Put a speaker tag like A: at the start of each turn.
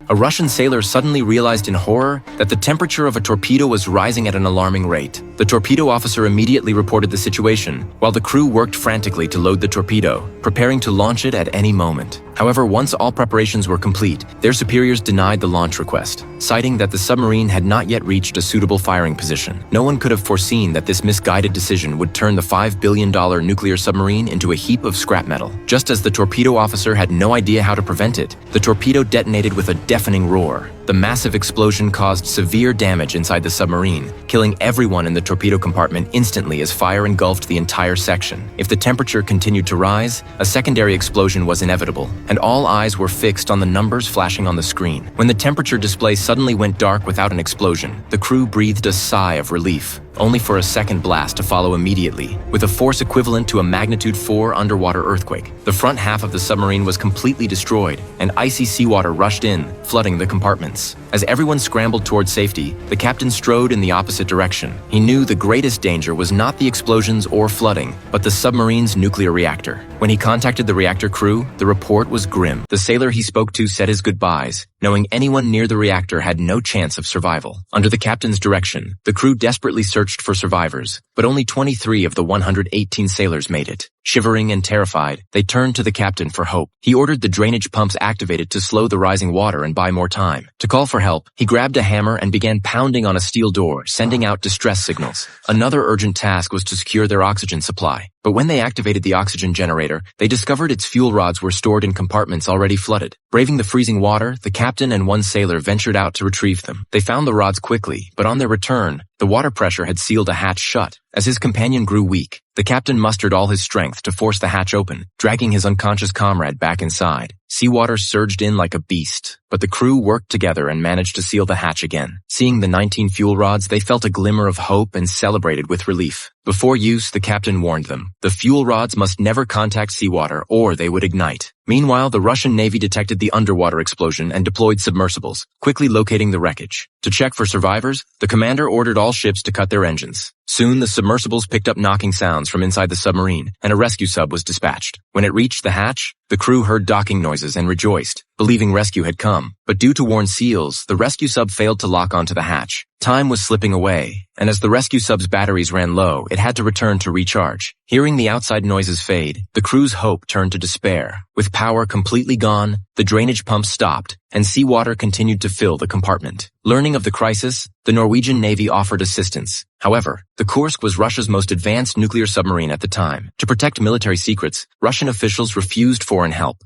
A: a Russian sailor suddenly realized in horror that the temperature of a torpedo was rising at an alarming rate. The torpedo officer immediately reported the situation, while the crew worked frantically to load the torpedo, preparing to launch it at any moment. However, once all preparations were complete, their superiors denied the launch request, citing that the submarine had not yet reached a suitable firing position. No one could have foreseen that this misguided decision would turn the $5 billion nuclear submarine into a heap of scrap metal. Just as the torpedo officer had no idea how to prevent it, the torpedo detonated with a deafening roar. The massive explosion caused severe damage inside the submarine, killing everyone in the torpedo compartment instantly as fire engulfed the entire section. If the temperature continued to rise, a secondary explosion was inevitable, and all eyes were fixed on the numbers flashing on the screen. When the temperature display suddenly went dark without an explosion, the crew breathed a sigh of relief, only for a second blast to follow immediately, with a force equivalent to a magnitude 4 underwater earthquake. The front half of the submarine was completely destroyed, and icy seawater rushed in, flooding the compartments. As everyone scrambled toward safety, the captain strode in the opposite direction. He knew the greatest danger was not the explosions or flooding, but the submarine's nuclear reactor. When he contacted the reactor crew, the report was grim. The sailor he spoke to said his goodbyes, knowing anyone near the reactor had no chance of survival. Under the captain's direction, the crew desperately searched for survivors, but only 23 of the 118 sailors made it. Shivering and terrified, they turned to the captain for hope. He ordered the drainage pumps activated to slow the rising water and buy more time. To call for help, he grabbed a hammer and began pounding on a steel door, sending out distress signals. Another urgent task was to secure their oxygen supply. But when they activated the oxygen generator, they discovered its fuel rods were stored in compartments already flooded. Braving the freezing water, the captain and one sailor ventured out to retrieve them. They found the rods quickly, but on their return, the water pressure had sealed a hatch shut. As his companion grew weak, the captain mustered all his strength to force the hatch open, dragging his unconscious comrade back inside. Seawater surged in like a beast, but the crew worked together and managed to seal the hatch again. Seeing the 19 fuel rods, they felt a glimmer of hope and celebrated with relief. Before use, the captain warned them. The fuel rods must never contact seawater or they would ignite. Meanwhile, the Russian Navy detected the underwater explosion and deployed submersibles, quickly locating the wreckage. To check for survivors, the commander ordered all ships to cut their engines. Soon, the submersibles picked up knocking sounds from inside the submarine, and a rescue sub was dispatched. When it reached the hatch, the crew heard docking noises and rejoiced, believing rescue had come. But due to worn seals, the rescue sub failed to lock onto the hatch. Time was slipping away, and as the rescue sub's batteries ran low, it had to return to recharge. Hearing the outside noises fade, the crew's hope turned to despair. With power completely gone, the drainage pumps stopped, and seawater continued to fill the compartment. Learning of the crisis, the Norwegian Navy offered assistance. However, the Kursk was Russia's most advanced nuclear submarine at the time. To protect military secrets, Russian officials refused foreign help.